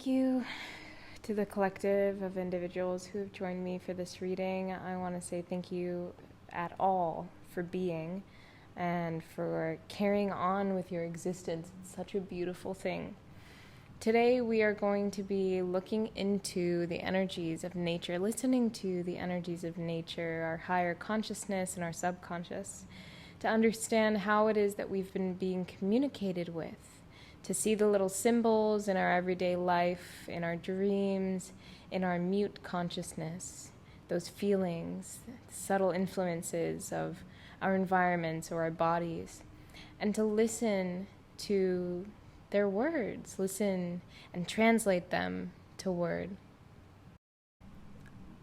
Thank you to the collective of individuals who have joined me for this reading. I want to say thank you at all for being and for carrying on with your existence. It's such a beautiful thing. Today we are going to be looking into the energies of nature, listening to the energies of nature, our higher consciousness and our subconscious, to understand how it is that we've been being communicated with, to see the little symbols in our everyday life, in our dreams, in our mute consciousness, those feelings, subtle influences of our environments or our bodies, and to listen to their words, listen and translate them to word.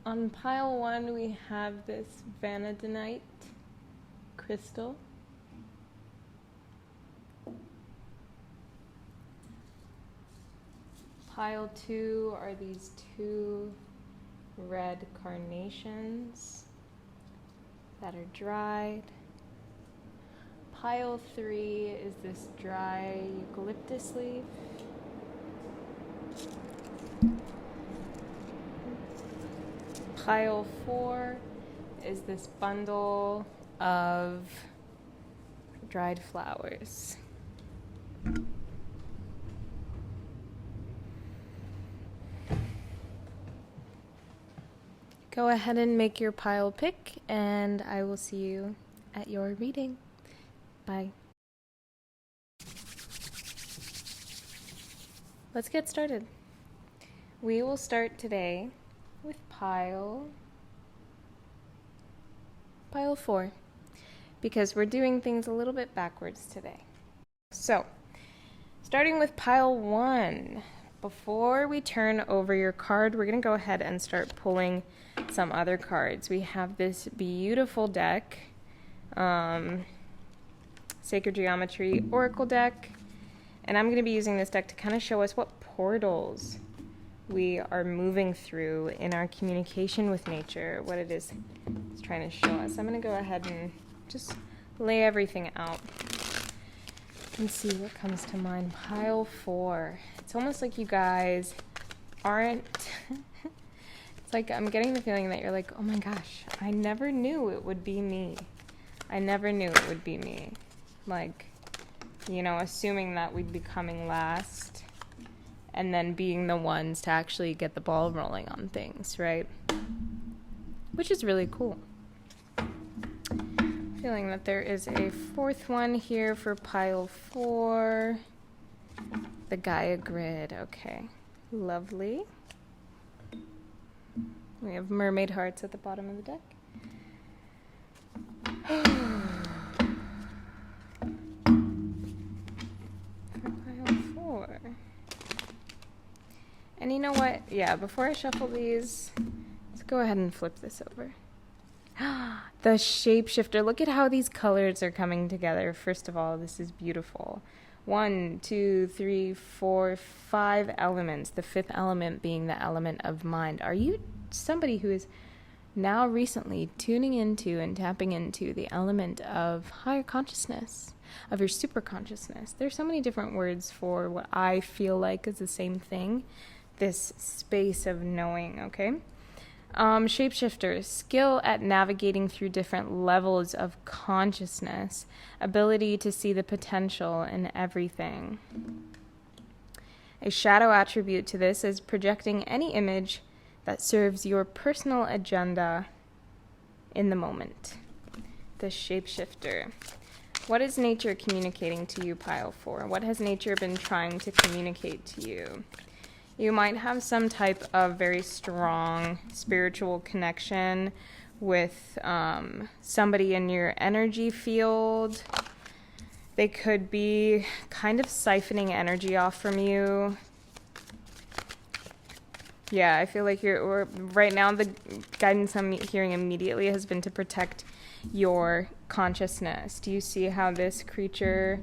On pile 1, we have this vanadinite crystal. Pile 2 are these 2 red carnations that are dried. Pile 3 is this dry eucalyptus leaf. Pile 4 is this bundle of dried flowers. Go ahead and make your pile pick, and I will see you at your reading. Bye. Let's get started. We will start today with pile 4, because we're doing things a little bit backwards today. So, starting with pile 1, before we turn over your card, we're going to go ahead and start pulling some other cards. We have this beautiful deck, Sacred Geometry Oracle deck, and I'm going to be using this deck to kind of show us what portals we are moving through in our communication with nature, what it is it's trying to show us. I'm going to go ahead and just lay everything out and see what comes to mind. Pile 4. It's almost like you guys aren't... It's like I'm getting the feeling that you're like, oh my gosh, I never knew it would be me. I never knew it would be me. Like, you know, assuming that we'd be coming last and then being the ones to actually get the ball rolling on things, right? Which is really cool. Feeling that there is a 4th one here for pile 4. The Gaia grid. Okay, lovely. We have mermaid hearts at the bottom of the deck. For pile 4. And you know what? Yeah, before I shuffle these, let's go ahead and flip this over. The shapeshifter. Look at how these colors are coming together. First of all, this is beautiful. 1, 2, 3, 4, 5 elements. The 5th element being the element of mind. Are you somebody who is now recently tuning into and tapping into the element of higher consciousness, of your super consciousness? There's so many different words for what I feel like is the same thing, this space of knowing, okay? Shapeshifter, skill at navigating through different levels of consciousness, ability to see the potential in everything. A shadow attribute to this is projecting any image that serves your personal agenda in the moment. The shapeshifter. What is nature communicating to you, pile 4? What has nature been trying to communicate to you? You might have some type of very strong spiritual connection with somebody in your energy field. They could be kind of siphoning energy off from you. Yeah, I feel like right now the guidance I'm hearing immediately has been to protect your consciousness. Do you see how this creature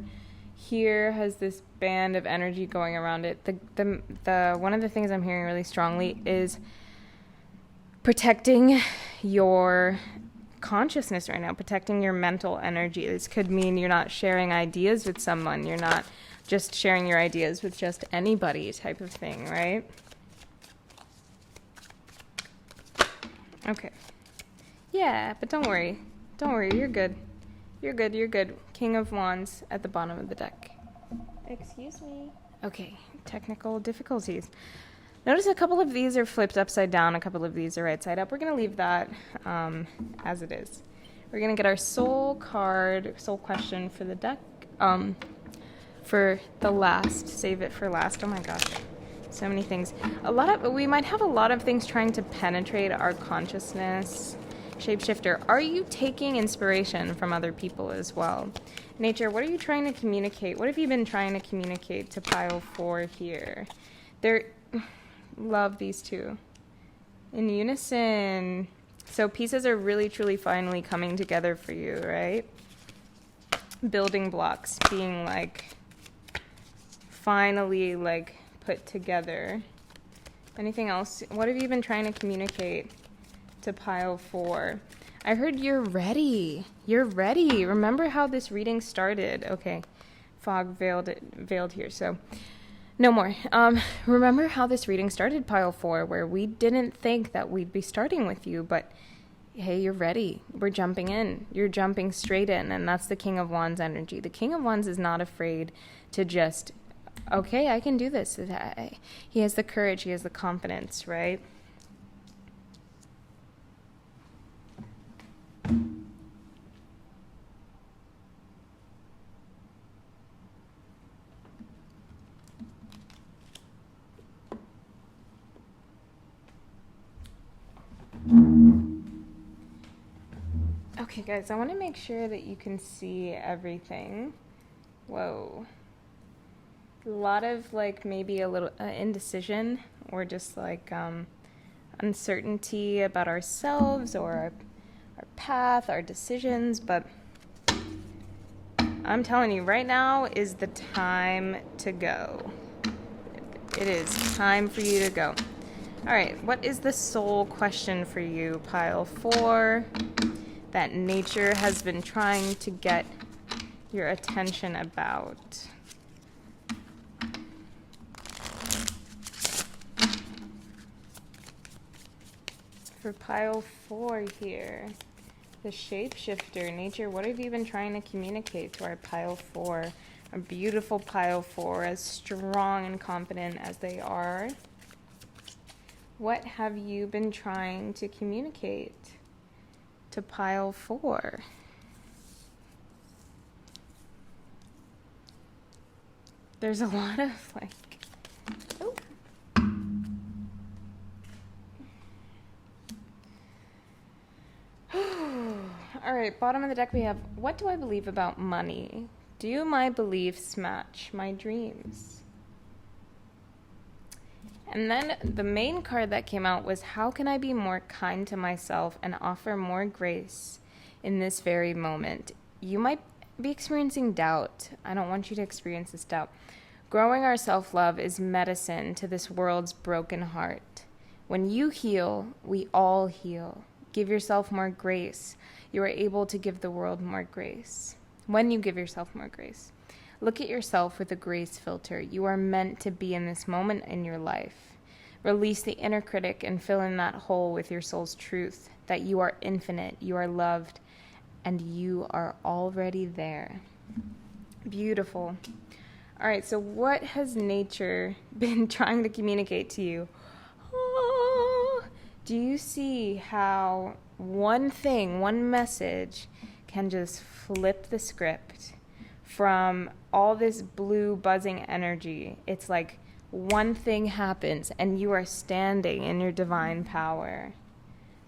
here has this band of energy going around it? The one of the things I'm hearing really strongly is protecting your consciousness right now, protecting your mental energy. This could mean you're not sharing ideas with someone, you're not just sharing your ideas with just anybody type of thing, right? Okay. Yeah, but don't worry. Don't worry, you're good. You're good, you're good. King of Wands at the bottom of the deck. Excuse me. Okay, technical difficulties. Notice a couple of these are flipped upside down, a couple of these are right side up. We're going to leave that as it is. We're going to get our soul card, soul question for the deck. For the last, save it for last. Oh my gosh, so many things. We might have a lot of things trying to penetrate our consciousness. Shapeshifter, are you taking inspiration from other people as well? Nature, what are you trying to communicate? What have you been trying to communicate to pile 4 here? Love these two. In unison. So pieces are really, truly, finally coming together for you, right? Building blocks being like, finally like put together. Anything else? What have you been trying to communicate to pile 4? I heard you're ready. You're ready. Remember how this reading started. Okay. Fog veiled here. So no more. Remember how this reading started, pile 4, where we didn't think that we'd be starting with you, but hey, you're ready. We're jumping in. You're jumping straight in, and that's the King of Wands energy. The King of Wands is not afraid to just, okay, I can do this. He has the courage. He has the confidence, right? Okay, guys, I want to make sure that you can see everything. Whoa. A lot of, like, maybe a little indecision or just, like, uncertainty about ourselves or our path, our decisions, but I'm telling you, right now is the time to go. It is time for you to go. All right, what is the soul question for you, pile 4, that nature has been trying to get your attention about? For pile 4 here, the shapeshifter, nature, what have you been trying to communicate to our pile 4? A beautiful pile 4, as strong and confident as they are. What have you been trying to communicate to pile 4? There's a lot of, like, oh. All right, bottom of the deck we have, what do I believe about money? Do my beliefs match my dreams? And then the main card that came out was, how can I be more kind to myself and offer more grace in this very moment? You might be experiencing doubt. I don't want you to experience this doubt. Growing our self-love is medicine to this world's broken heart. When you heal, we all heal. Give yourself more grace. You are able to give the world more grace. When you give yourself more grace, look at yourself with a grace filter. You are meant to be in this moment in your life. Release the inner critic and fill in that hole with your soul's truth, that you are infinite, you are loved, and you are already there. Beautiful. All right, so what has nature been trying to communicate to you? Do you see how one thing, one message can just flip the script from all this blue buzzing energy? It's like one thing happens and you are standing in your divine power.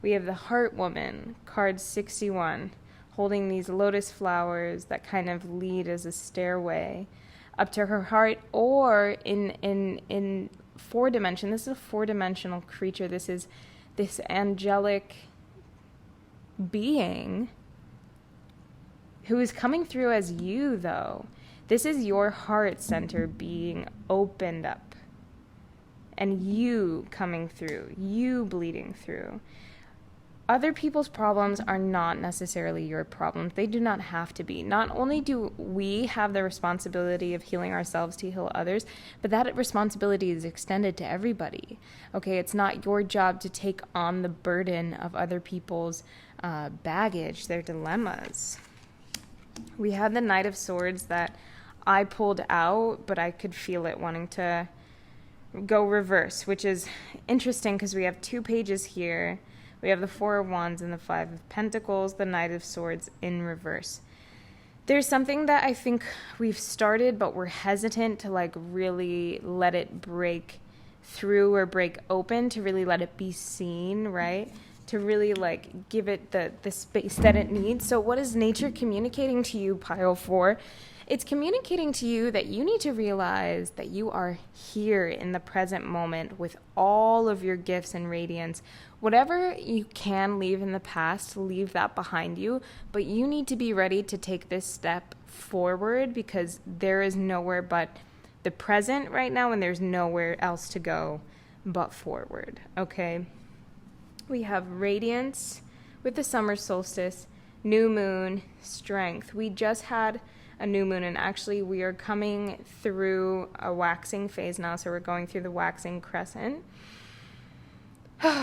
We have the Heart Woman, card 61, holding these lotus flowers that kind of lead as a stairway up to her heart, or in 4-dimension. This is a 4-dimensional creature. This is this angelic being who is coming through as you, though. This is your heart center being opened up, and you coming through, you bleeding through. other people's problems are not necessarily your problems. They do not have to be. Not only do we have the responsibility of healing ourselves to heal others, but that responsibility is extended to everybody. Okay, it's not your job to take on the burden of other people's baggage, their dilemmas. We had the Knight of Swords that I pulled out, but I could feel it wanting to go reverse, which is interesting because we have 2 pages here. We have the Four of Wands and the Five of Pentacles, the Knight of Swords in reverse. There's something that I think we've started, but we're hesitant to like really let it break through or break open, to really let it be seen, right? To really like give it the space that it needs. So what is nature communicating to you, pile 4? It's communicating to you that you need to realize that you are here in the present moment with all of your gifts and radiance. Whatever you can leave in the past, leave that behind you. But you need to be ready to take this step forward, because there is nowhere but the present right now, and there's nowhere else to go but forward, okay? We have radiance with the summer solstice, new moon, strength. We just had a new moon, and actually we are coming through a waxing phase now, so we're going through the waxing crescent.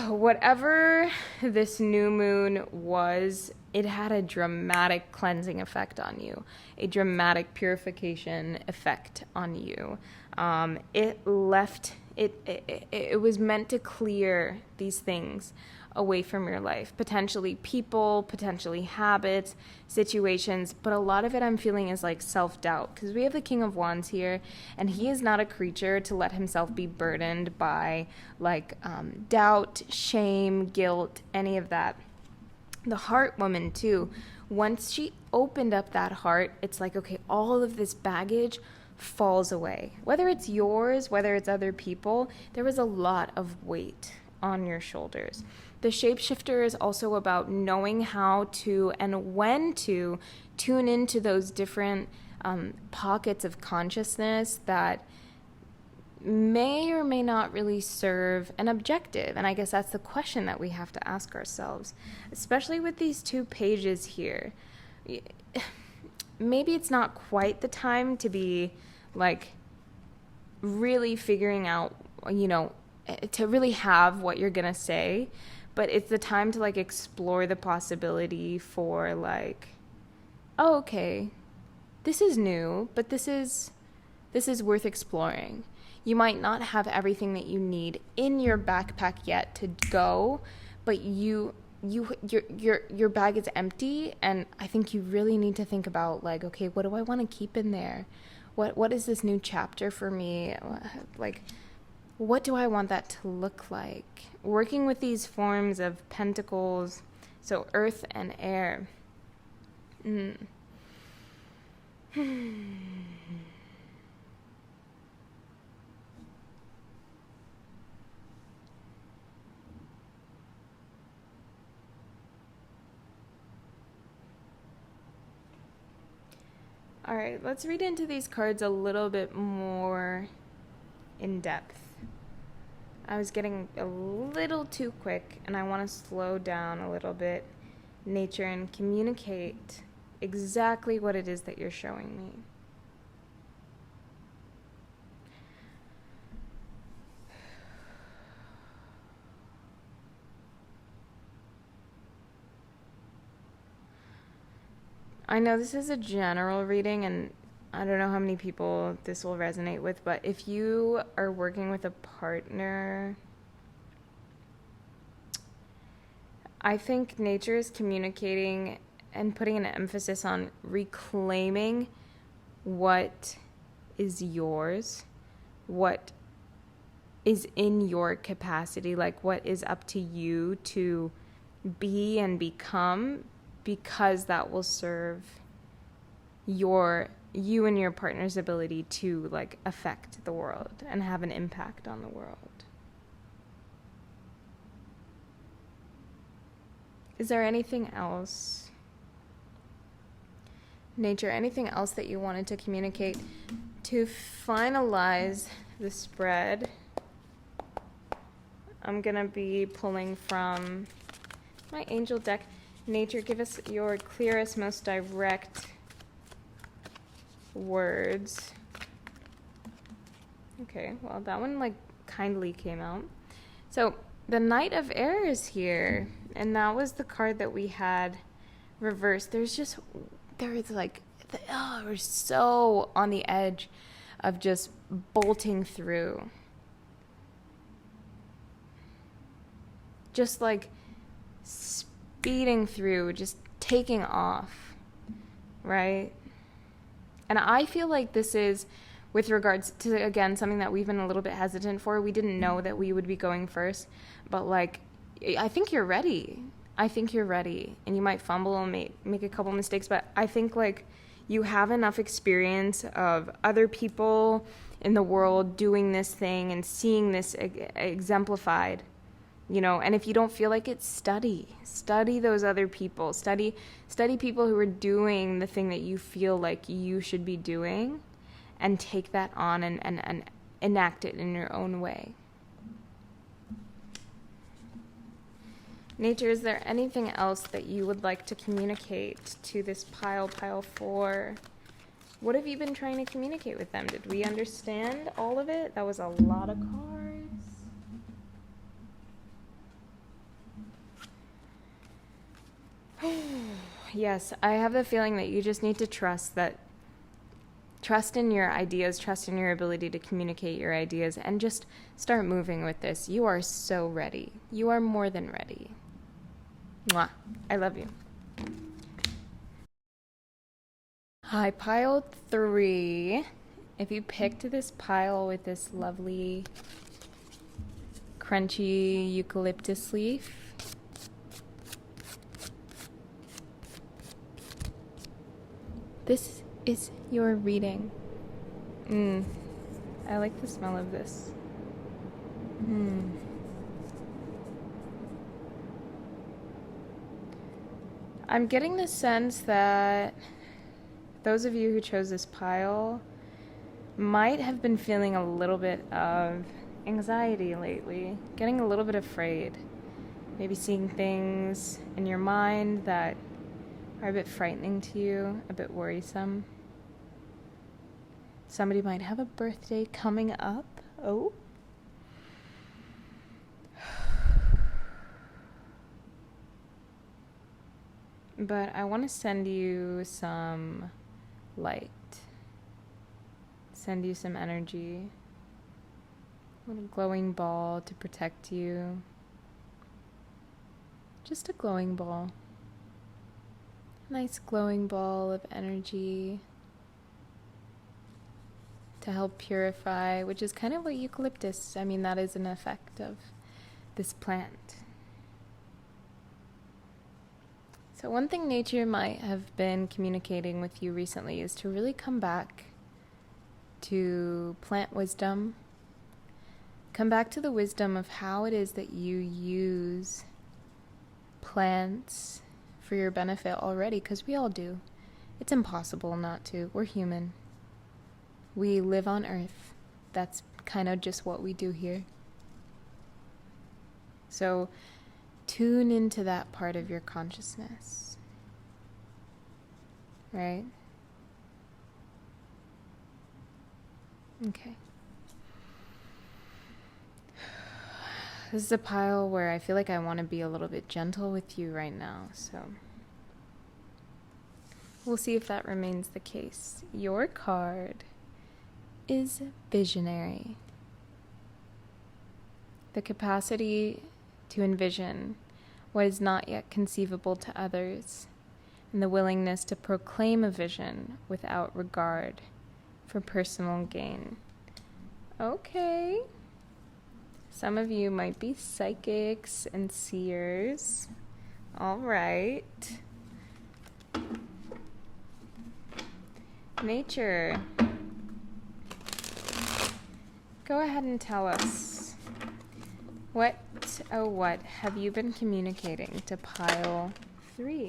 Whatever this new moon was, it had a dramatic cleansing effect on you, a dramatic purification effect on you. It was meant to clear these things away from your life, potentially people, potentially habits, situations, but a lot of it I'm feeling is like self-doubt, because we have the King of Wands here, and he is not a creature to let himself be burdened by like doubt, shame, guilt, any of that. The Heart woman too, once she opened up that heart, it's like, okay, all of this baggage falls away. Whether it's yours, whether it's other people, there was a lot of weight on your shoulders. The Shapeshifter is also about knowing how to and when to tune into those different pockets of consciousness that may or may not really serve an objective. And I guess that's the question that we have to ask ourselves, especially with these 2 pages here. Maybe it's not quite the time to be like really figuring out, you know, to really have what you're gonna say, but it's the time to like explore the possibility for like, oh, okay, this is new, but this is worth exploring. You might not have everything that you need in your backpack yet to go, but your bag is empty, and I think you really need to think about like, okay, what do I want to keep in there? What is this new chapter for me? Like, what do I want that to look like? Working with these forms of pentacles, so earth and air. All right, let's read into these cards a little bit more in depth. I was getting a little too quick, and I want to slow down a little bit, nature, and communicate exactly what it is that you're showing me. I know this is a general reading, and I don't know how many people this will resonate with, but if you are working with a partner, I think nature is communicating and putting an emphasis on reclaiming what is yours, what is in your capacity, like what is up to you to be and become, because that will serve you and your partner's ability to like affect the world and have an impact on the world. Is there anything else, nature, anything else that you wanted to communicate? To finalize the spread, I'm gonna be pulling from My angel deck. Nature, give us your clearest, most direct words. Okay, well, that one, like, kindly came out. So, the Knight of Air is here, and that was the card that we had reversed. We're so on the edge of just bolting through. Just like speeding through, just taking off, right? And I feel like this is, with regards to, again, something that we've been a little bit hesitant for. We didn't know that we would be going first, but like, I think you're ready. I think you're ready, and you might fumble and make a couple mistakes, but I think like you have enough experience of other people in the world doing this thing and seeing this exemplified, you know. And if you don't feel like it, study those other people, study people who are doing the thing that you feel like you should be doing, and take that on and enact it in your own way. Nature, is there anything else that you would like to communicate to this pile 4? What have you been trying to communicate with them? Did we understand all of it? That was a lot of cards. Yes, I have the feeling that you just need to trust in your ideas, trust in your ability to communicate your ideas, and just start moving with this. You are so ready. You are more than ready. Mwah. I love you. Hi, pile 3. If you picked this pile with this lovely crunchy eucalyptus leaf, this is your reading. I like the smell of this. I'm getting the sense that those of you who chose this pile might have been feeling a little bit of anxiety lately, getting a little bit afraid, maybe seeing things in your mind that are a bit frightening to you, a bit worrisome. Somebody might have a birthday coming up. Oh. But I want to send you some light. Send you some energy. A little glowing ball to protect you. Just a glowing ball. Nice glowing ball of energy to help purify, which is kind of what eucalyptus, I mean, that is an effect of this plant. So one thing nature might have been communicating with you recently is to really come back to plant wisdom. Come back to the wisdom of how it is that you use plants for your benefit already, because we all do. It's impossible not to. We're human. We live on Earth. That's kind of just what we do here. So tune into that part of your consciousness. Right? Okay. This is a pile where I feel like I want to be a little bit gentle with you right now, so we'll see if that remains the case. Your card is visionary. The capacity to envision what is not yet conceivable to others, and the willingness to proclaim a vision without regard for personal gain. Okay. Some of you might be psychics and seers. All right. Nature. Go ahead and tell us. What have you been communicating to pile 3?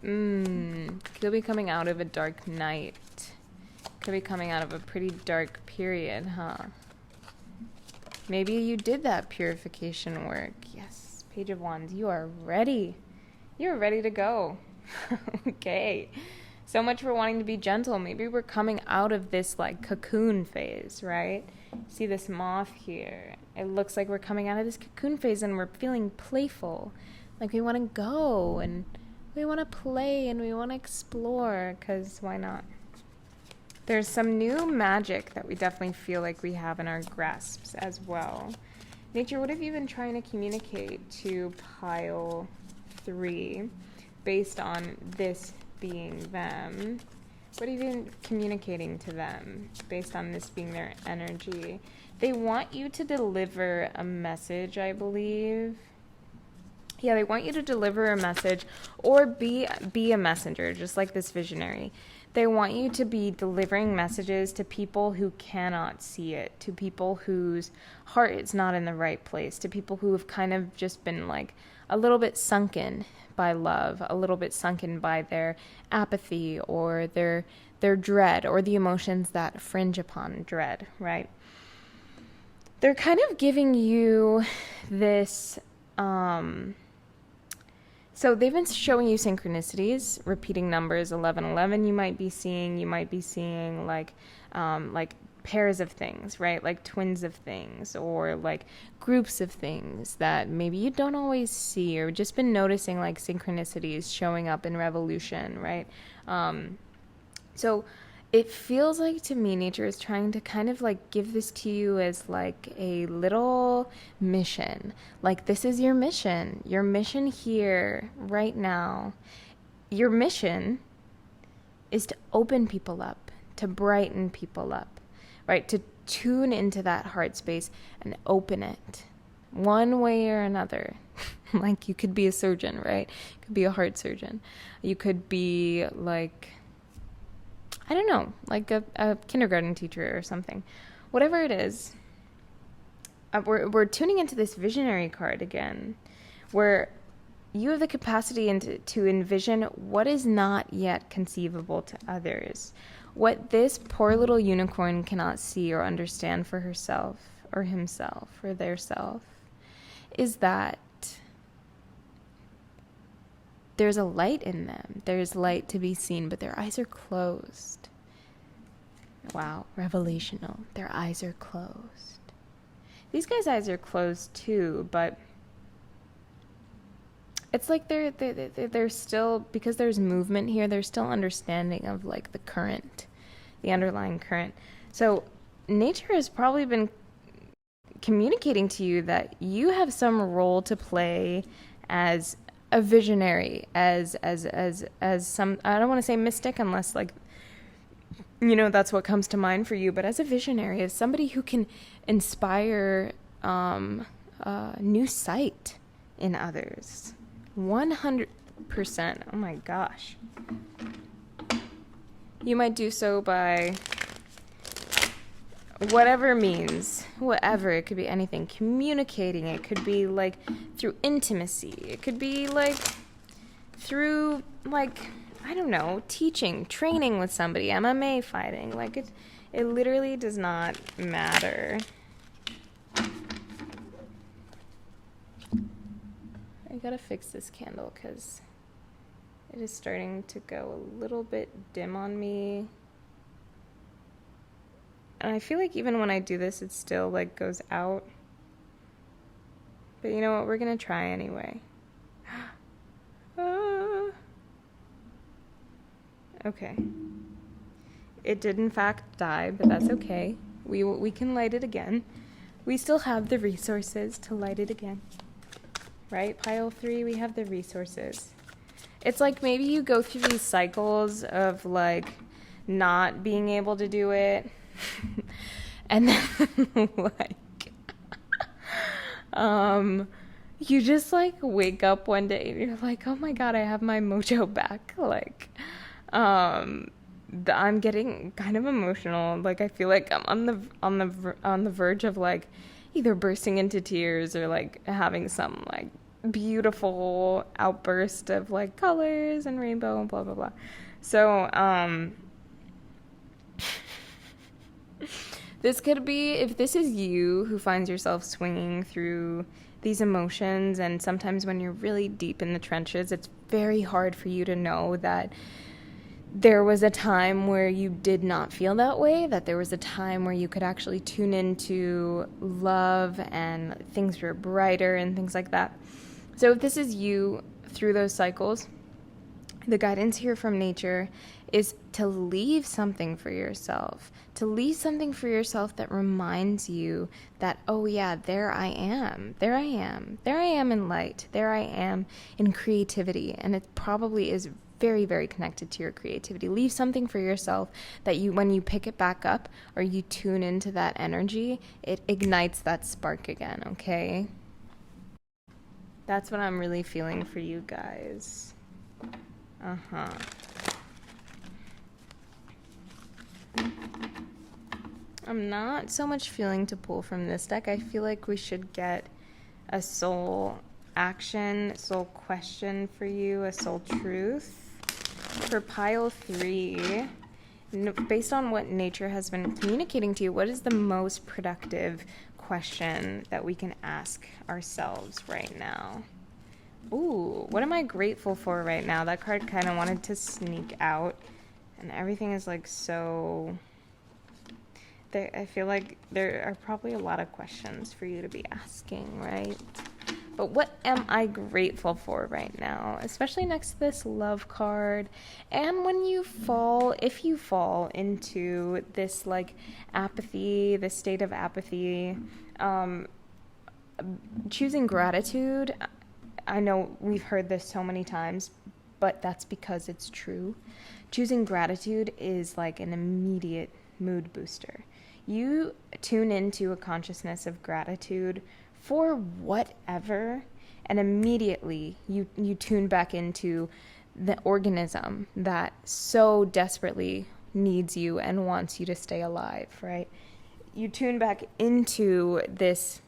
Could be coming out of a dark night. Could be coming out of a pretty dark period, huh? Maybe you did that purification work. Yes, Page of Wands, you are ready. You're ready to go. Okay. So much for wanting to be gentle. Maybe we're coming out of this like cocoon phase, right? See this moth here. It looks like we're coming out of this cocoon phase and we're feeling playful. Like we want to go and we want to play and we want to explore, because why not? There's some new magic that we definitely feel like we have in our grasps as well. Nature, what have you been trying to communicate to pile 3 based on this being them? What have you been communicating to them based on this being their energy? They want you to deliver a message, I believe. Yeah, they want you to deliver a message or be a messenger, just like this visionary. They want you to be delivering messages to people who cannot see it, to people whose heart is not in the right place, to people who have kind of just been like a little bit sunken by love, a little bit sunken by their apathy or their dread or the emotions that fringe upon dread, right? They're kind of giving you this... So they've been showing you synchronicities, repeating numbers, 1111 you might be seeing like pairs of things, right? Like twins of things or like groups of things that maybe you don't always see, or just been noticing like synchronicities showing up in revolution, right? So it feels like to me nature is trying to kind of like give this to you as like a little mission. Like this is your mission. Your mission here right now. Your mission is to open people up, to brighten people up, right? To tune into that heart space and open it one way or another. Like you could be a surgeon, right? You could be a heart surgeon. You could be like, I don't know, like a kindergarten teacher or something. Whatever it is, we're tuning into this visionary card again, where you have the capacity to envision what is not yet conceivable to others. What this poor little unicorn cannot see or understand for herself or himself or their self is that there's a light in them. There's light to be seen, but their eyes are closed. Wow, revelational. Their eyes are closed. These guys' eyes are closed too, but it's like they're still, because there's movement here, they're still understanding of like the current, the underlying current. So nature has probably been communicating to you that you have some role to play as a visionary, as some, I don't want to say mystic unless like, you know, that's what comes to mind for you, but as a visionary, as somebody who can inspire new sight in others. 100%. Oh my gosh. You might do so by whatever means, whatever. It could be anything. Communicating. It could be like through intimacy. It could be like through like, I don't know, teaching, training with somebody, MMA fighting. Like it literally does not matter. I gotta fix this candle because it is starting to go a little bit dim on me. And I feel like even when I do this, it still like goes out. But you know what? We're gonna try anyway. Okay. It did in fact die, but that's okay. We can light it again. We still have the resources to light it again. Right? Pile 3, we have the resources. It's like maybe you go through these cycles of like not being able to do it. And then like you just like wake up one day and you're like, oh my god, I have my mojo back. Like I'm getting kind of emotional. Like I feel like I'm on the verge of like either bursting into tears or like having some like beautiful outburst of like colors and rainbow and blah blah blah. So This could be, if this is you who finds yourself swinging through these emotions, and sometimes when you're really deep in the trenches, it's very hard for you to know that there was a time where you did not feel that way, that there was a time where you could actually tune into love and things were brighter and things like that. So if this is you through those cycles, the guidance here from nature is to leave something for yourself, that reminds you that, oh yeah, there I am in light, there I am in creativity. And it probably is very, very connected to your creativity. Leave something for yourself that you, when you pick it back up or you tune into that energy, it ignites that spark again, okay? That's what I'm really feeling for you guys. I'm not so much feeling to pull from this deck. I feel like we should get a soul action, soul question for you, a soul truth. For pile 3, based on what nature has been communicating to you, what is the most productive question that we can ask ourselves right now? Ooh, what am I grateful for right now? That card kind of wanted to sneak out, and everything is like so... I feel like there are probably a lot of questions for you to be asking, right? But what am I grateful for right now? Especially next to this love card. And when you fall, if you fall into this like apathy, this state of apathy, choosing gratitude, I know we've heard this so many times, but that's because it's true. Choosing gratitude is like an immediate mood booster. You tune into a consciousness of gratitude for whatever, and immediately you tune back into the organism that so desperately needs you and wants you to stay alive, right? You tune back into this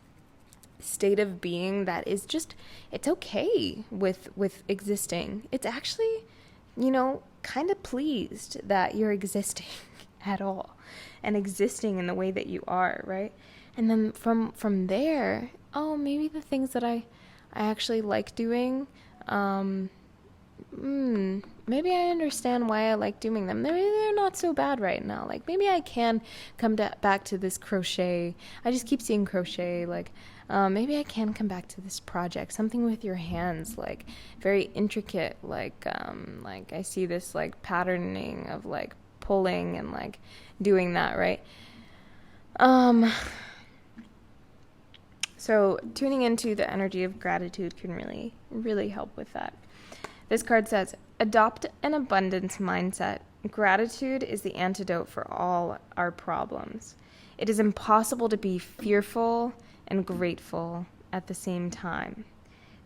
state of being that is just, it's okay with existing. It's actually, kind of pleased that you're existing at all and existing in the way that you are, right? And then from there, oh, maybe the things that I actually like doing, maybe I understand why I like doing them. Maybe they're not so bad right now. Like, maybe I can come back to this crochet. I just keep seeing crochet. Like, maybe I can come back to this project. Something with your hands, like, very intricate. Like I see this, like, patterning of, like, pulling and, like, doing that, right? So tuning into the energy of gratitude can really, really help with that. This card says, adopt an abundance mindset. Gratitude is the antidote for all our problems. It is impossible to be fearful and grateful at the same time.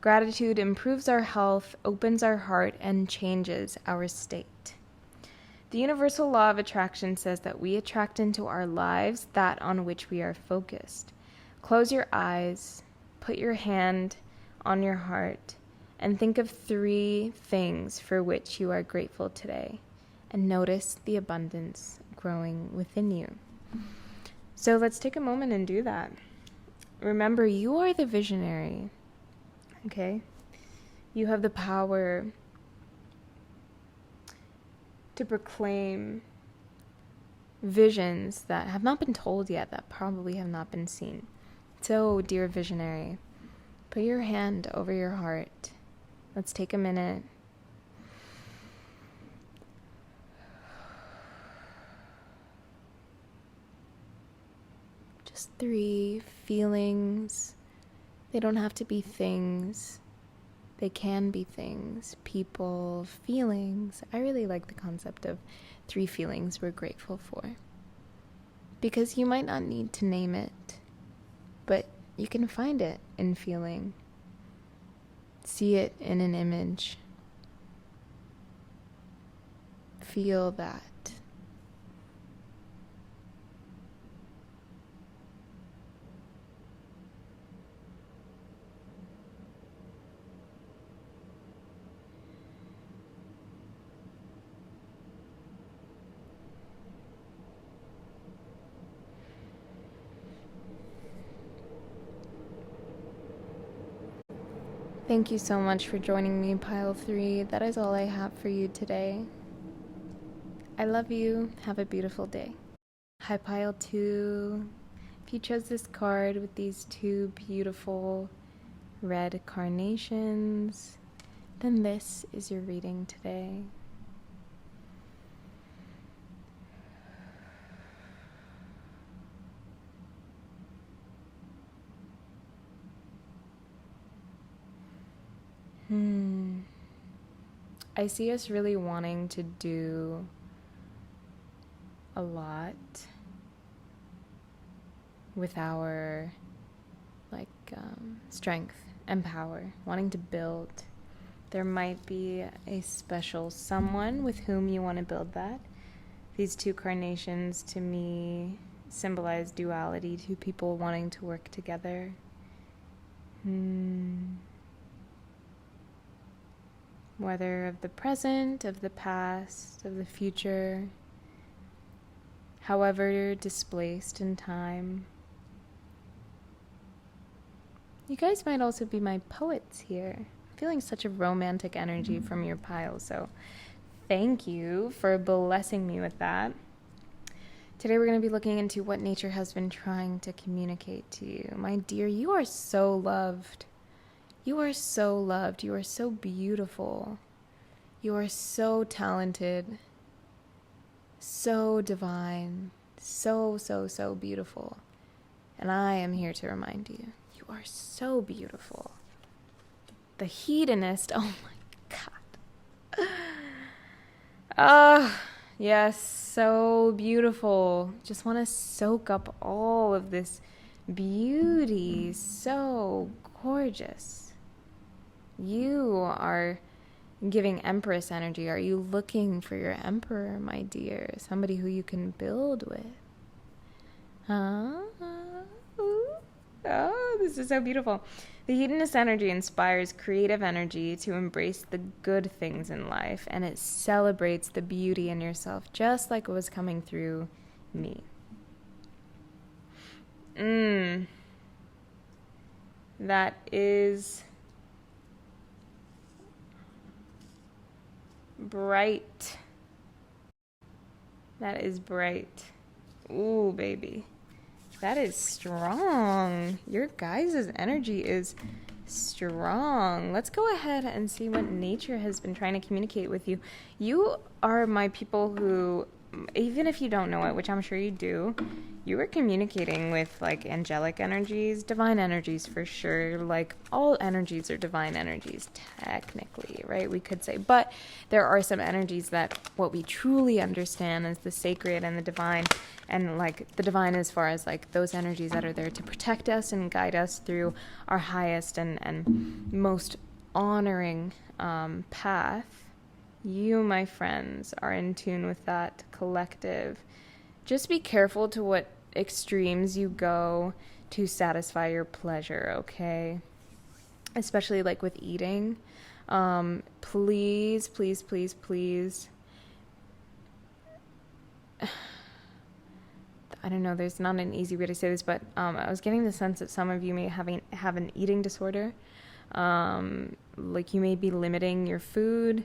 Gratitude improves our health, opens our heart, and changes our state. The universal law of attraction says that we attract into our lives that on which we are focused. Close your eyes, put your hand on your heart, and think of 3 things for which you are grateful today, and notice the abundance growing within you. So let's take a moment and do that. Remember, you are the visionary, okay? You have the power to proclaim visions that have not been told yet, that probably have not been seen. So, dear visionary, put your hand over your heart. Let's take a minute. Just 3 feelings. They don't have to be things. They can be things, people, feelings. I really like the concept of 3 feelings we're grateful for. Because you might not need to name it, but you can find it in feeling. See it in an image. Feel that. Thank you so much for joining me, Pile 3. That is all I have for you today. I love you. Have a beautiful day. Hi, Pile 2. If you chose this card with these two beautiful red carnations, then this is your reading today. I see us really wanting to do a lot with our strength and power, wanting to build. There might be a special someone with whom you want to build that. These two carnations to me symbolize duality, two people wanting to work together. Whether of the present, of the past, of the future, however displaced in time. You guys might also be my poets here. I'm feeling such a romantic energy from your pile, so thank you for blessing me with that. Today we're going to be looking into what nature has been trying to communicate to you. My dear, you are so loved. You are so loved. You are so beautiful. You are so talented. So divine. So, so, so beautiful. And I am here to remind you, you are so beautiful. The hedonist, oh my God. Yes, so beautiful. Just want to soak up all of this beauty. So gorgeous. You are giving Empress energy. Are you looking for your Emperor, my dear? Somebody who you can build with. Oh, this is so beautiful. The hedonist energy inspires creative energy to embrace the good things in life, and it celebrates the beauty in yourself, just like it was coming through me. That is bright. That is bright. Ooh, baby. That is strong. Your guys' energy is strong. Let's go ahead and see what nature has been trying to communicate with you. You are my people who, even if you don't know it, which I'm sure you do, you are communicating with like angelic energies, divine energies for sure. Like all energies are divine energies, technically, right? We could say, but there are some energies that what we truly understand is the sacred and the divine, and like the divine as far as like those energies that are there to protect us and guide us through our highest and most honoring path. You, my friends, are in tune with that collective. Just be careful to what extremes you go to satisfy your pleasure, okay? Especially like with eating. Please, please, please, please. I don't know, there's not an easy way to say this, but I was getting the sense that some of you may have an eating disorder. Like you may be limiting your food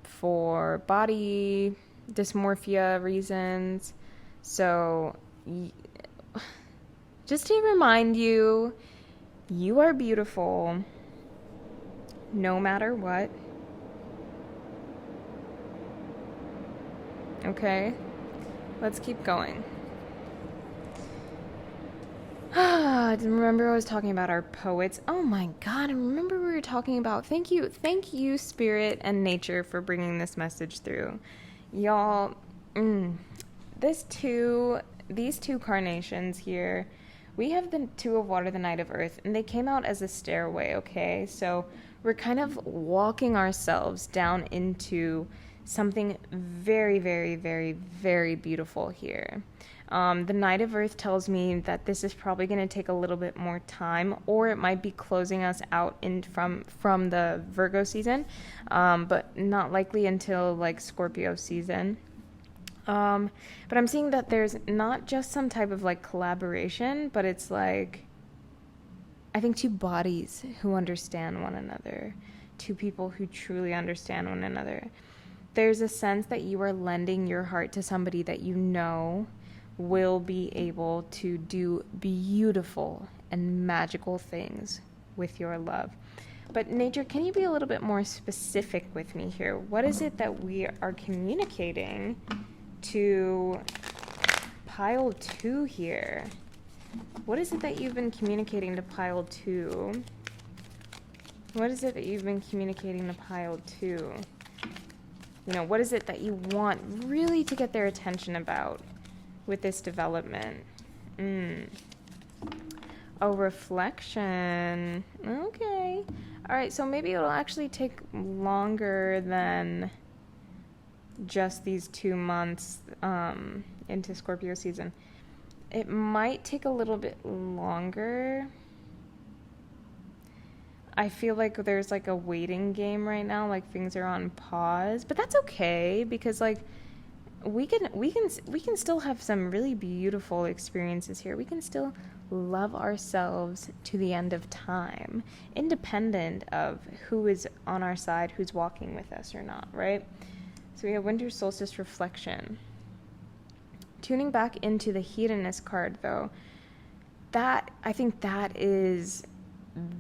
for body dysmorphia reasons. So just to remind you, you are beautiful no matter what. Okay, let's keep going. I didn't remember I was talking about our poets. Oh my God, I remember we were talking about, thank you, Spirit and Nature, for bringing this message through. Y'all, these two carnations here, we have the Two of Water, the Knight of Earth, and they came out as a stairway, okay? So we're kind of walking ourselves down into something very, very, very, very beautiful here. The Knight of Earth tells me that this is probably going to take a little bit more time, or it might be closing us out from the Virgo season, but not likely until like Scorpio season. But I'm seeing that there's not just some type of like collaboration, but it's like, I think two bodies who understand one another, two people who truly understand one another. There's a sense that you are lending your heart to somebody that you know will be able to do beautiful and magical things with your love. But nature, can you be a little bit more specific with me here? What is it that we are communicating to pile 2 here? What is it that you've been communicating to pile 2? What is it that you've been communicating to pile 2? You know, what is it that you want really to get their attention about with this development? Oh, reflection. Okay. All right, so maybe it'll actually take longer than just these 2 months into Scorpio season. It might take a little bit longer. I feel like there's like a waiting game right now, like things are on pause, but that's okay because like we can still have some really beautiful experiences here. We can still love ourselves to the end of time, independent of who is on our side, who's walking with us or not, right? So we have winter solstice reflection. Tuning back into the hedonist card, though, that I think that is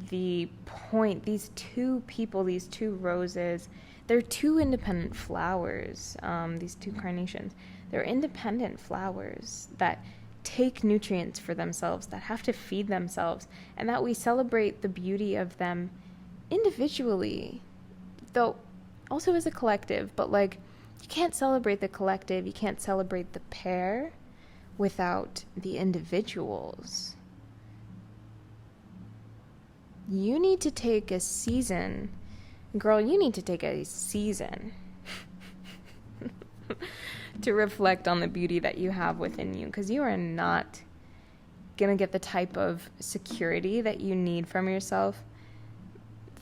the point. These 2 people, these 2 roses, they're 2 independent flowers, these 2 carnations. They're independent flowers that take nutrients for themselves, that have to feed themselves, and that we celebrate the beauty of them individually, though also as a collective. But like, you can't celebrate the collective, you can't celebrate the pair without the individuals. You need to take a season, girl, you need to take a season to reflect on the beauty that you have within you, because you are not gonna get the type of security that you need from yourself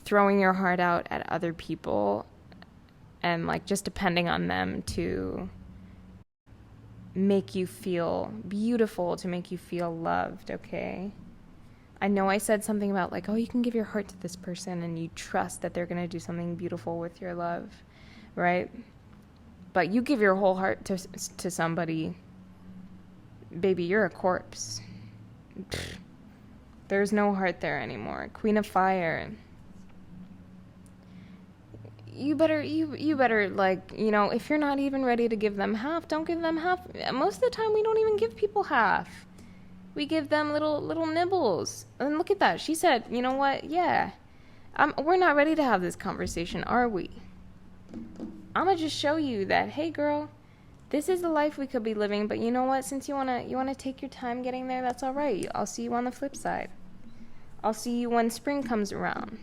throwing your heart out at other people and like just depending on them to make you feel beautiful, to make you feel loved, okay? I know I said something about like, oh, you can give your heart to this person and you trust that they're going to do something beautiful with your love, right? But you give your whole heart to somebody, baby, you're a corpse. There's no heart there anymore. Queen of Fire. You better like, you know, if you're not even ready to give them half, don't give them half. Most of the time we don't even give people half. We give them little nibbles. And look at that. She said, you know what? Yeah. We're not ready to have this conversation, are we? I'm going to just show you that, hey girl, this is the life we could be living, but you know what? Since you want to take your time getting there, that's all right. I'll see you on the flip side. I'll see you when spring comes around.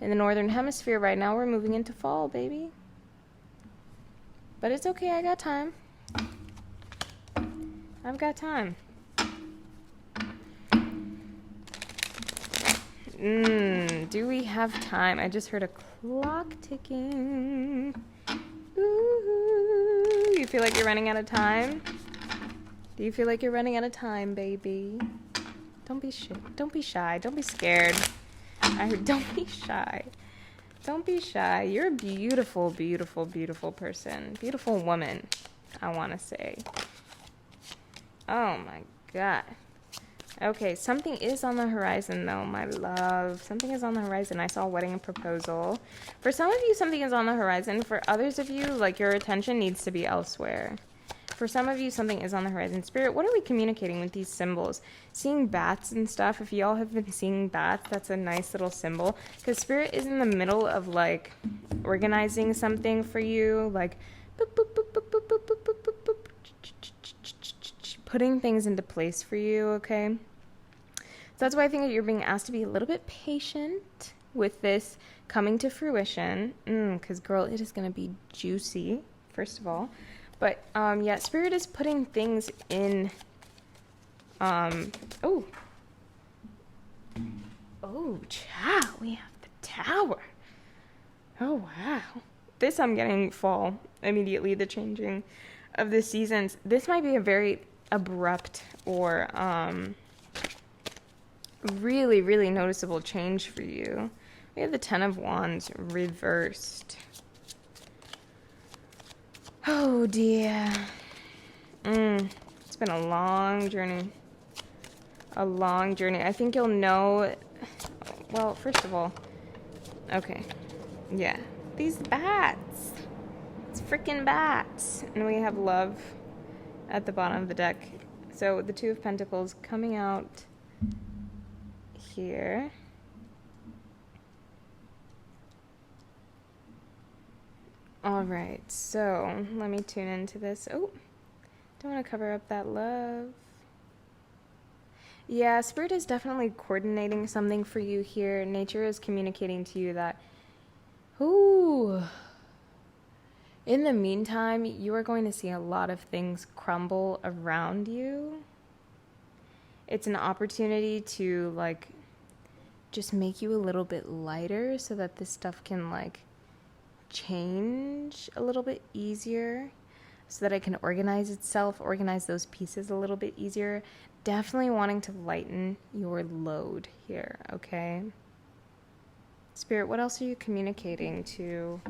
In the northern hemisphere right now, we're moving into fall, baby. But it's okay, I got time. I've got time. Do we have time? I just heard a clock ticking. Ooh, you feel like you're running out of time? Do you feel like you're running out of time, baby? Don't be shy. Don't be shy. Don't be scared. Don't be shy. Don't be shy. You're a beautiful, beautiful, beautiful person. Beautiful woman, I want to say. Oh my God. Okay, something is on the horizon though, my love. Something is on the horizon. I saw a wedding proposal. For some of you, something is on the horizon. For others of you, like, your attention needs to be elsewhere. For some of you, something is on the horizon. Spirit, what are we communicating with these symbols? Seeing bats and stuff. If y'all have been seeing bats, that's a nice little symbol. Because Spirit is in the middle of, like, organizing something for you. Like, boop, boop, boop, boop, boop, boop, boop, boop, boop, boop, putting things into place for you, okay? So that's why I think that you're being asked to be a little bit patient with this coming to fruition. Because, girl, it is going to be juicy, first of all. But, yeah, Spirit is putting things in, oh, child, we have the Tower. Oh, wow. This I'm getting fall immediately, the changing of the seasons. This might be a very abrupt or, really, really noticeable change for you. We have the Ten of Wands reversed. Oh dear. It's been a long journey. A long journey. I think you'll know. Well, first of all, okay. Yeah. These bats. It's freaking bats. And we have love at the bottom of the deck. So the Two of Pentacles coming out here. All right, so let me tune into this. Oh, don't want to cover up that love. Yeah, Spirit is definitely coordinating something for you here. Nature is communicating to you that, ooh, in the meantime, you are going to see a lot of things crumble around you. It's an opportunity to, like, just make you a little bit lighter so that this stuff can, like, change a little bit easier, so that it can organize itself, organize those pieces a little bit easier. Definitely wanting to lighten your load here, okay? Spirit, what else are you communicating to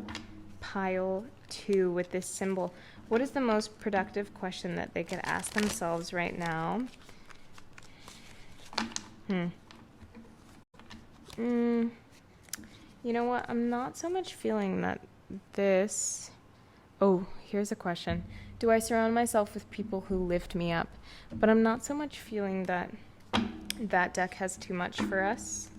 pile 2 with this symbol? What is the most productive question that they could ask themselves right now? You know what? I'm not so much feeling that this... Oh, here's a question. Do I surround myself with people who lift me up? But I'm not so much feeling that that deck has too much for us.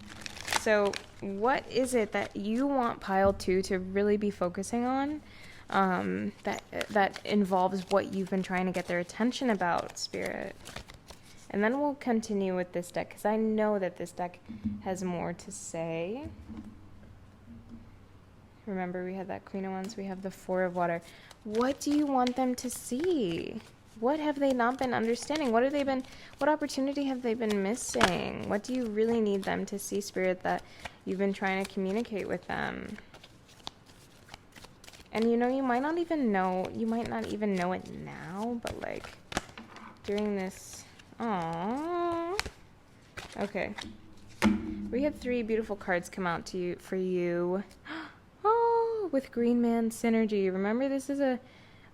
So what is it that you want pile 2 to really be focusing on, that involves what you've been trying to get their attention about, Spirit? And then we'll continue with this deck, because I know that this deck has more to say. Remember, we had that Queen of Wands, we have the Four of Water. What do you want them to see? What have they not been understanding? What opportunity have they been missing? What do you really need them to see, Spirit, that you've been trying to communicate with them? And you know, you might not even know it now, but like during this, aww. Okay. We had 3 beautiful cards come out to you for you. With Green Man Synergy. Remember, this is a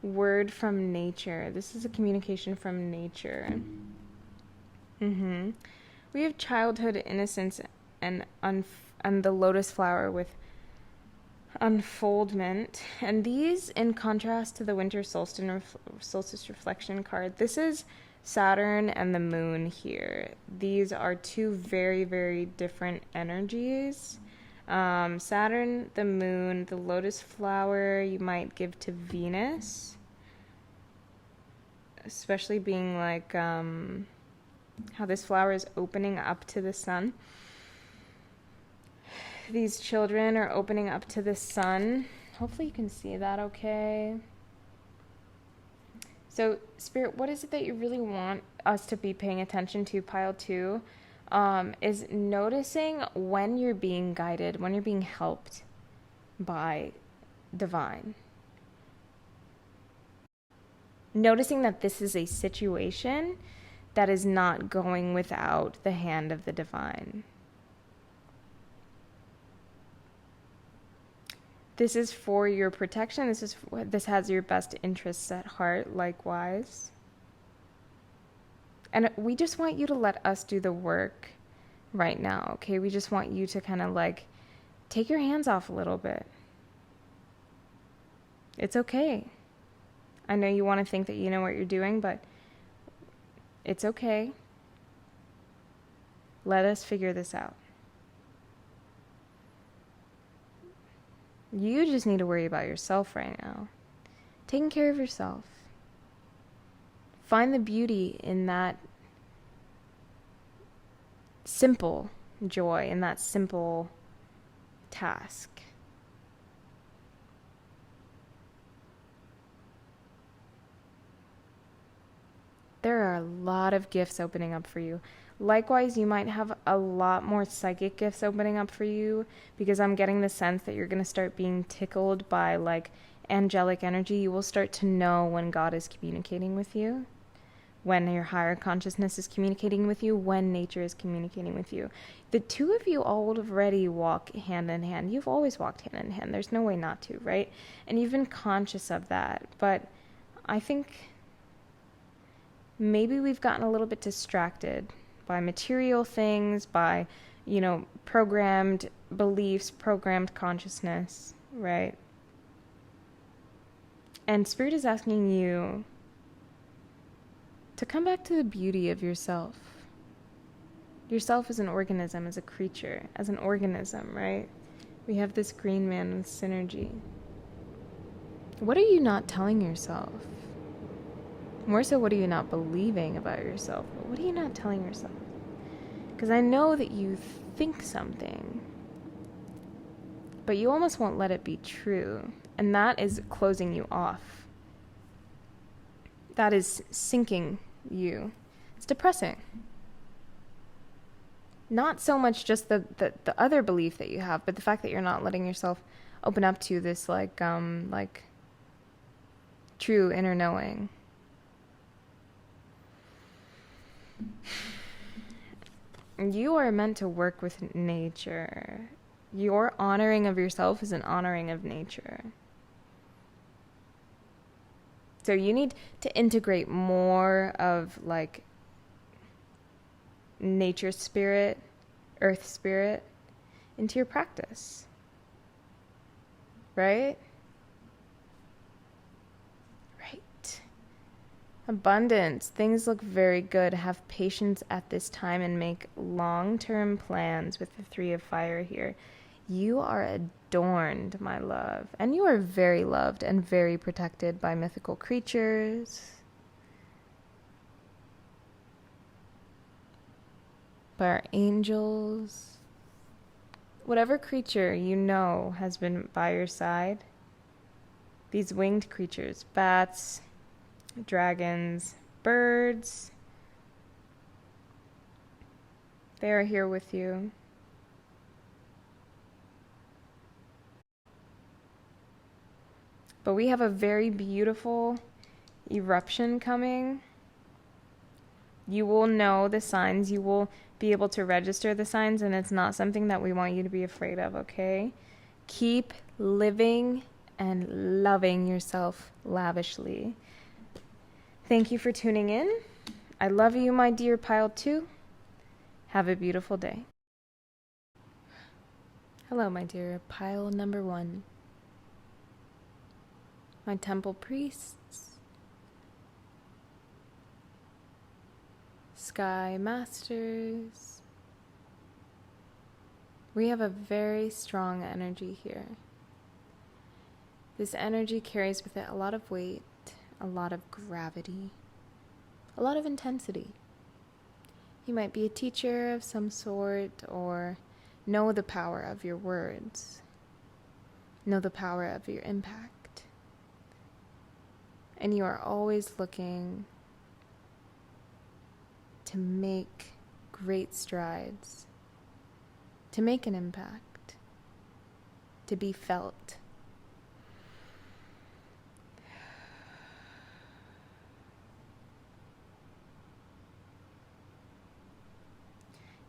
word from nature. This is a communication from nature. We have childhood innocence and the lotus flower with unfoldment. And these, in contrast to the winter solstice reflection card, this is Saturn and the moon here. These are 2 very, very different energies. Saturn, the moon, the lotus flower you might give to Venus, especially being like how this flower is opening up to the sun. These children are opening up to the sun. Hopefully you can see that okay. So, Spirit, what is it that you really want us to be paying attention to, pile 2? Is noticing when you're being guided, when you're being helped by divine. Noticing that this is a situation that is not going without the hand of the divine. This is for your protection. This has your best interests at heart, likewise. And we just want you to let us do the work right now, okay? We just want you to kind of like take your hands off a little bit. It's okay. I know you want to think that you know what you're doing, but it's okay. Let us figure this out. You just need to worry about yourself right now. Taking care of yourself. Find the beauty in that simple joy, in that simple task. There are a lot of gifts opening up for you. Likewise, you might have a lot more psychic gifts opening up for you, because I'm getting the sense that you're going to start being tickled by like angelic energy. You will start to know when God is communicating with you. when your higher consciousness is communicating with you, when nature is communicating with you. The two of you already walk hand in hand. You've always walked hand in hand. There's no way not to, right? And you've been conscious of that. But I think maybe we've gotten a little bit distracted by material things, by, programmed beliefs, programmed consciousness, right? And Spirit is asking you to come back to the beauty of yourself. Yourself as an organism, as a creature, as an organism, right? We have this green man with synergy. What are you not telling yourself? More so, what are you not believing about yourself? But what are you not telling yourself? Because I know that you think something, but you almost won't let it be true. And that is closing you off. That is sinking you. It's depressing. Not so much just the other belief that you have, but the fact that you're not letting yourself open up to this true inner knowing. You are meant to work with nature. Your honoring of yourself is an honoring of nature. So you need to integrate more of nature spirit, earth spirit into your practice. Right? Right. Abundance. Things look very good. Have patience at this time and make long-term plans with the 3 of fire here. You are adorned, my love, and you are very loved and very protected by mythical creatures, by our angels. Whatever creature has been by your side, these winged creatures, bats, dragons, birds, they are here with you. But we have a very beautiful eruption coming. You will know the signs. You will be able to register the signs, and it's not something that we want you to be afraid of, okay? Keep living and loving yourself lavishly. Thank you for tuning in. I love you, my dear Pile 2. Have a beautiful day. Hello, my dear Pile number 1. My temple priests, sky masters. We have a very strong energy here. This energy carries with it a lot of weight, a lot of gravity, a lot of intensity. You might be a teacher of some sort, or know the power of your words, know the power of your impact. And you are always looking to make great strides, to make an impact, to be felt.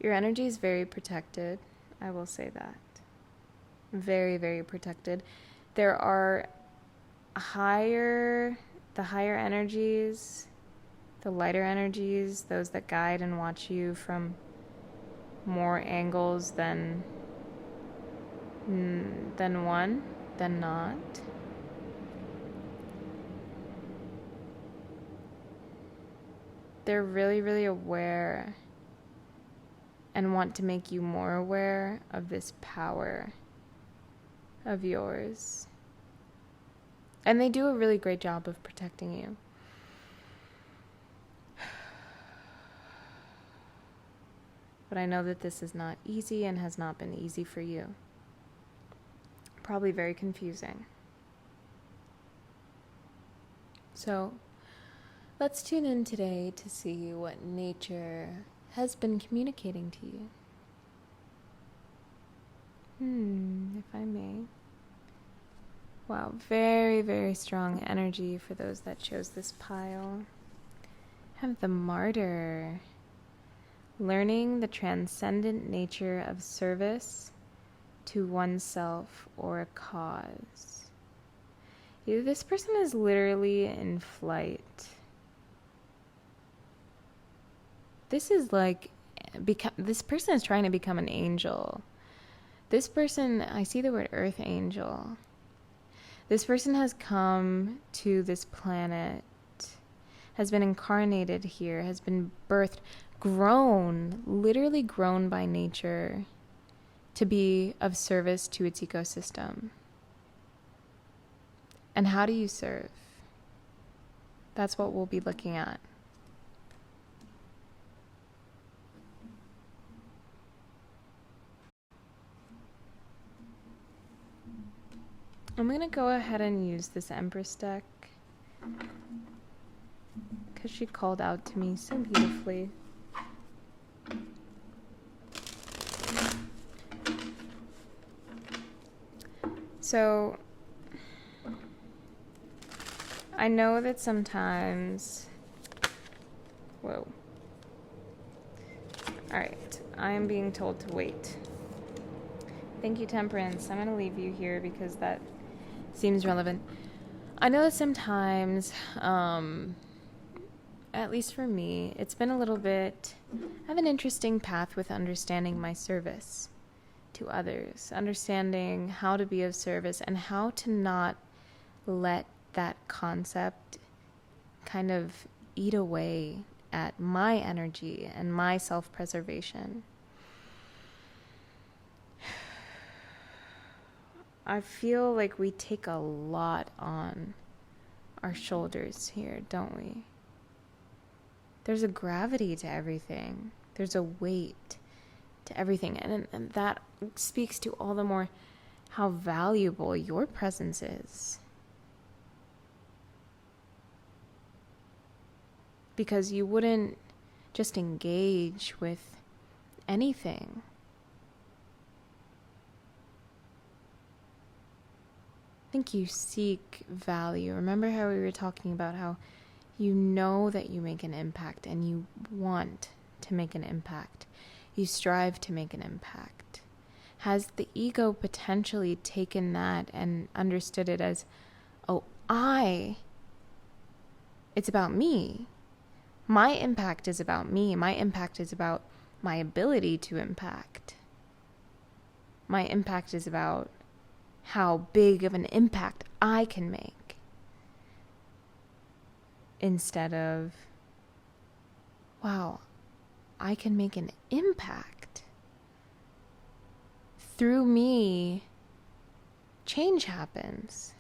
Your energy is very protected, I will say that. Very, very protected. There are the higher energies, the lighter energies, those that guide and watch you from more angles than not. They're really, really aware and want to make you more aware of this power of yours. And they do a really great job of protecting you. But I know that this is not easy and has not been easy for you. Probably very confusing. So, let's tune in today to see what nature has been communicating to you. If I may. Wow, very, very strong energy for those that chose this pile. have the Martyr. Learning the transcendent nature of service to oneself or a cause. This person is literally in flight. This is like, this person is trying to become an angel. This person, I see the word earth angel. This person has come to this planet, has been incarnated here, has been birthed, grown, literally grown by nature to be of service to its ecosystem. And how do you serve? That's what we'll be looking at. I'm going to go ahead and use this Empress deck because she called out to me so beautifully. So, I know that sometimes... Whoa. Alright, I am being told to wait. Thank you, Temperance. I'm going to leave you here because that seems relevant. I know that sometimes, at least for me, it's been a little bit... I have an interesting path with understanding my service to others, understanding how to be of service and how to not let that concept kind of eat away at my energy and my self-preservation. I feel like we take a lot on our shoulders here, don't we? There's a gravity to everything. There's a weight to everything. And that speaks to all the more how valuable your presence is. Because you wouldn't just engage with anything. I think you seek value. Remember how we were talking about how you know that you make an impact and you want to make an impact. You strive to make an impact. Has the ego potentially taken that and understood it as, oh, it's about me. My impact is about me. My impact is about my ability to impact. My impact is about how big of an impact I can make. Instead of, wow, I can make an impact. Through me, change happens.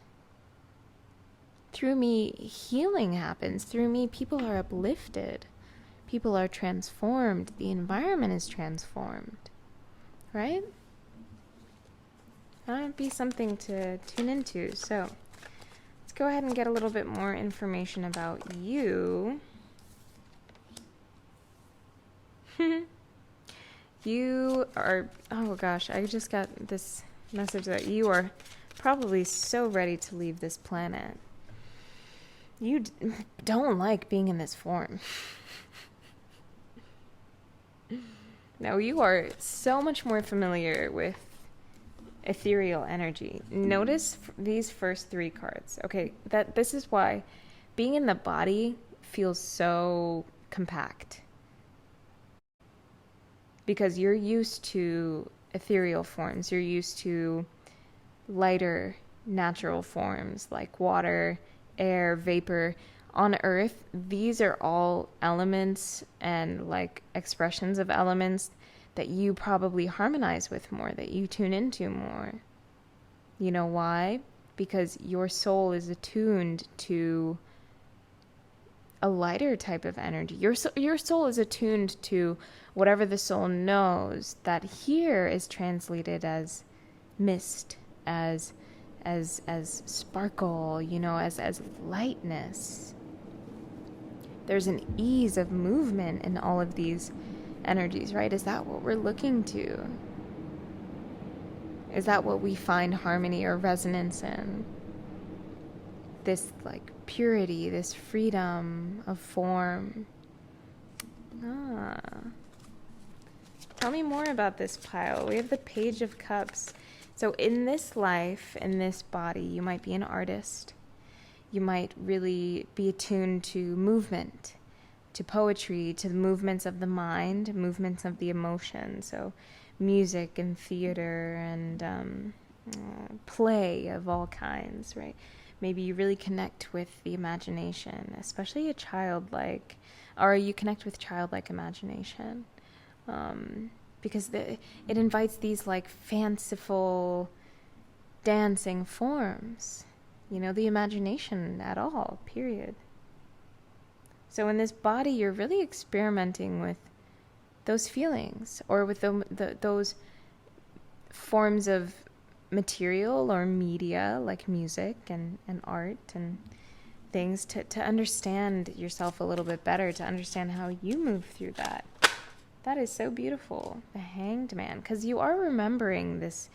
Through me, healing happens. Through me, people are uplifted. People are transformed. The environment is transformed. Right? That would be something to tune into. So, let's go ahead and get a little bit more information about you. You are, oh gosh, I just got this message that you are probably so ready to leave this planet. You don't like being in this form. No, you are so much more familiar with ethereal energy. Notice these first three cards. Okay, this is why being in the body feels so compact. Because you're used to ethereal forms. You're used to lighter natural forms like water, air, vapor. On Earth, these are all elements and like expressions of elements that you probably harmonize with more, that you tune into more. You know why? Because your soul is attuned to a lighter type of energy. Your soul is attuned to whatever the soul knows that here is translated as mist, as sparkle, as lightness. There's an ease of movement in all of these energies, right? Is that what we're looking to? Is that what we find harmony or resonance in? This like purity, this freedom of form, Ah. Tell me more about this pile. We have the Page of Cups. So in this life, in this body, you might be an artist. You might really be attuned to movement, to poetry, to the movements of the mind, movements of the emotion. So music and theater and play of all kinds, right? Maybe you really connect with the imagination, especially a childlike, or you connect with childlike imagination. Because it invites these like fanciful dancing forms, the imagination at all, period. So in this body, you're really experimenting with those feelings or with those forms of material or media like music and art and things to understand yourself a little bit better, to understand how you move through that. That is so beautiful, the Hanged Man, because you are remembering this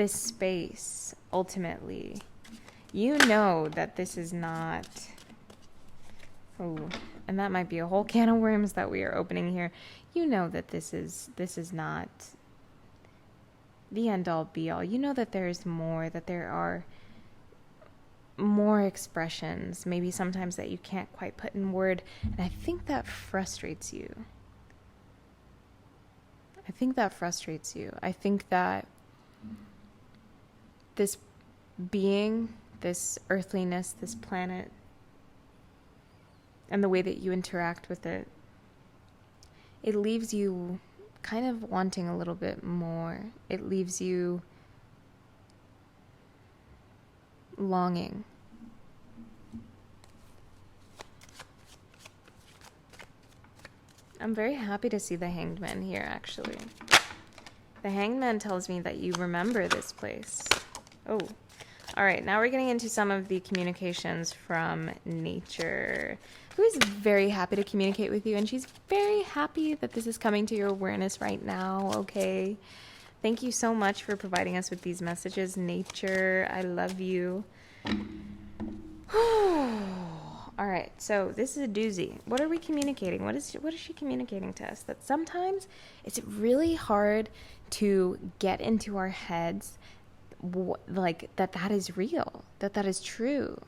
space ultimately. You know that this is not... Oh, and that might be a whole can of worms that we are opening here. You know that this is not the end-all be-all. You know that there's more, that there are more expressions, maybe sometimes that you can't quite put in word, and I think that frustrates you. I think that this being, this earthliness, this planet, and the way that you interact with it, it leaves you kind of wanting a little bit more. It leaves you longing. I'm very happy to see the Hanged Man here, actually. The Hanged Man tells me that you remember this place. Oh. All right, now we're getting into some of the communications from nature, who is very happy to communicate with you, and she's very happy that this is coming to your awareness right now, okay? Thank you so much for providing us with these messages, nature. I love you. All right, so this is a doozy. What are we communicating? What is she communicating to us? That sometimes it's really hard to get into our heads like that is real, that is true.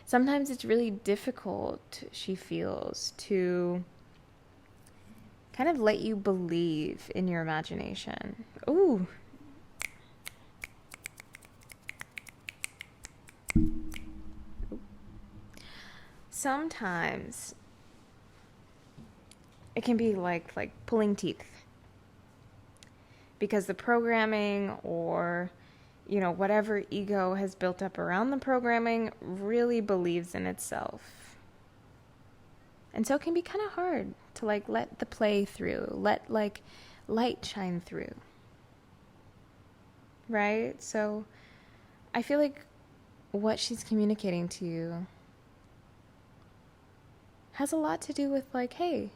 Sometimes it's really difficult, she feels, to kind of let you believe in your imagination. Ooh. Sometimes it can be like pulling teeth, because the programming or whatever ego has built up around the programming really believes in itself. And so it can be kind of hard to let the play through, let light shine through. Right? So I feel like what she's communicating to you has a lot to do with hey,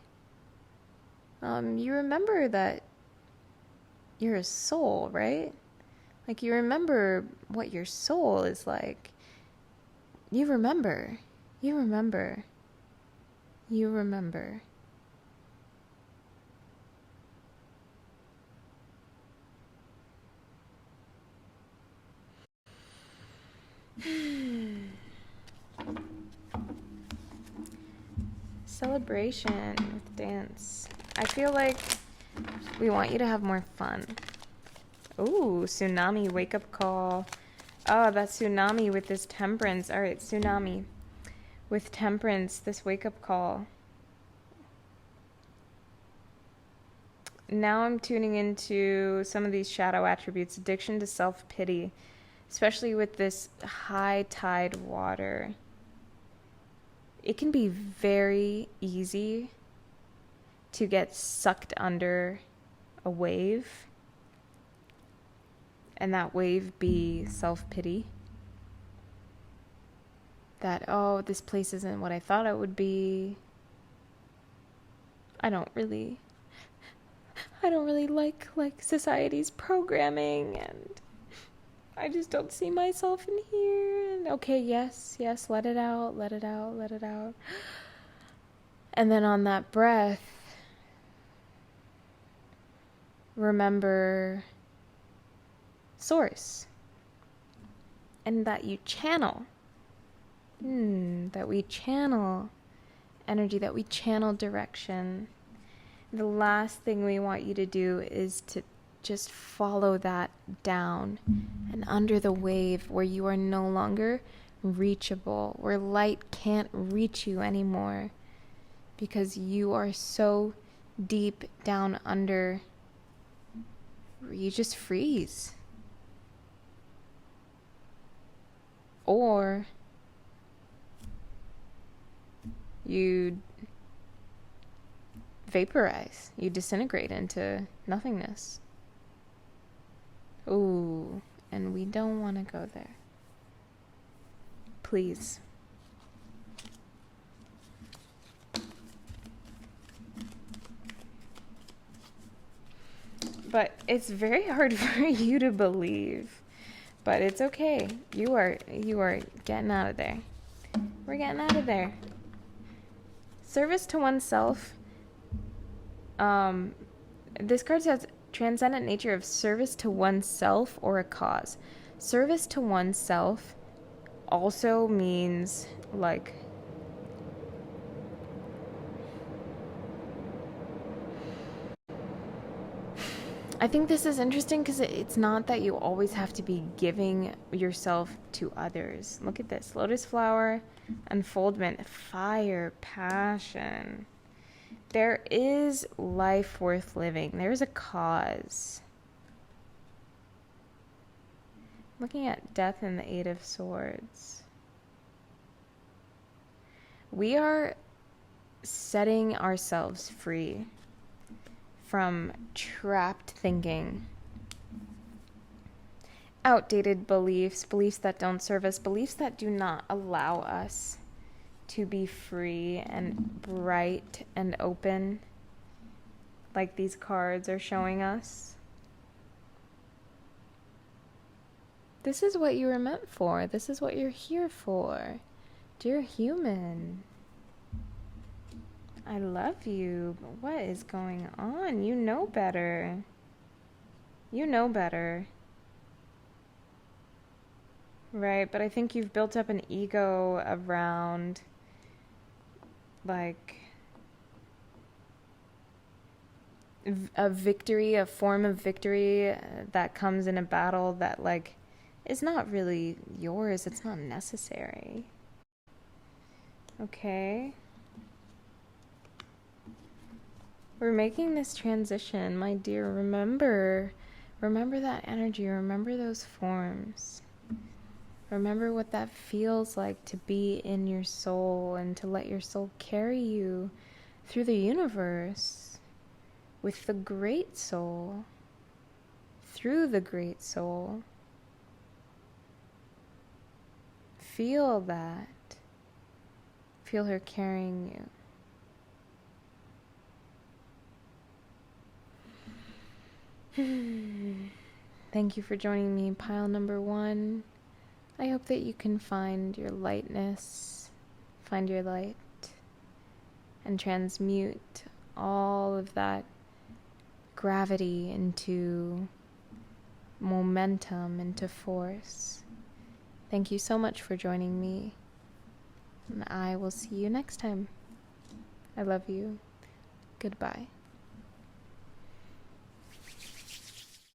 you remember that you're a soul, right? You remember what your soul is like. You remember. Celebration with dance. I feel like we want you to have more fun. Ooh, tsunami, wake up call. Oh, that's tsunami with this temperance. All right, tsunami with temperance, this wake up call. Now I'm tuning into some of these shadow attributes. Addiction to self-pity, especially with this high tide water. It can be very easy to get sucked under a wave, and that wave be self-pity. That, oh, this place isn't what I thought it would be. I don't really like society's programming, and I just don't see myself in here. And okay, yes, let it out. And then on that breath, remember source, and that you channel. That we channel energy, that we channel direction. The last thing we want you to do is to just follow that down and under the wave where you are no longer reachable, where light can't reach you anymore because you are so deep down under, you just freeze. Or you vaporize, you disintegrate into nothingness. Ooh, and we don't want to go there. Please. But it's very hard for you to believe. But it's okay. You are getting out of there. We're getting out of there. Service to oneself. This card says transcendent nature of service to oneself or a cause. Service to oneself also means like I think this is interesting because it's not that you always have to be giving yourself to others. Look at this. Lotus flower, unfoldment, fire, passion. There is life worth living. There's a cause. Looking at death and the Eight of Swords. We are setting ourselves free from trapped thinking, outdated beliefs, beliefs that don't serve us, beliefs that do not allow us to be free and bright and open, like these cards are showing us. This is what you were meant for. This is what you're here for. Dear human, I love you, but what is going on? You know better. You know better. Right, but I think you've built up an ego around, like, a victory, a form of victory that comes in a battle that, like, is not really yours. It's not necessary. Okay? We're making this transition, my dear. Remember that energy. Remember those forms. Remember what that feels like to be in your soul and to let your soul carry you through the universe with the great soul, through the great soul. Feel that. Feel her carrying you. Thank you for joining me, pile number 1. I hope that you can find your lightness, find your light, and transmute all of that gravity into momentum, into force. Thank you so much for joining me, and I will see you next time. I love you. Goodbye.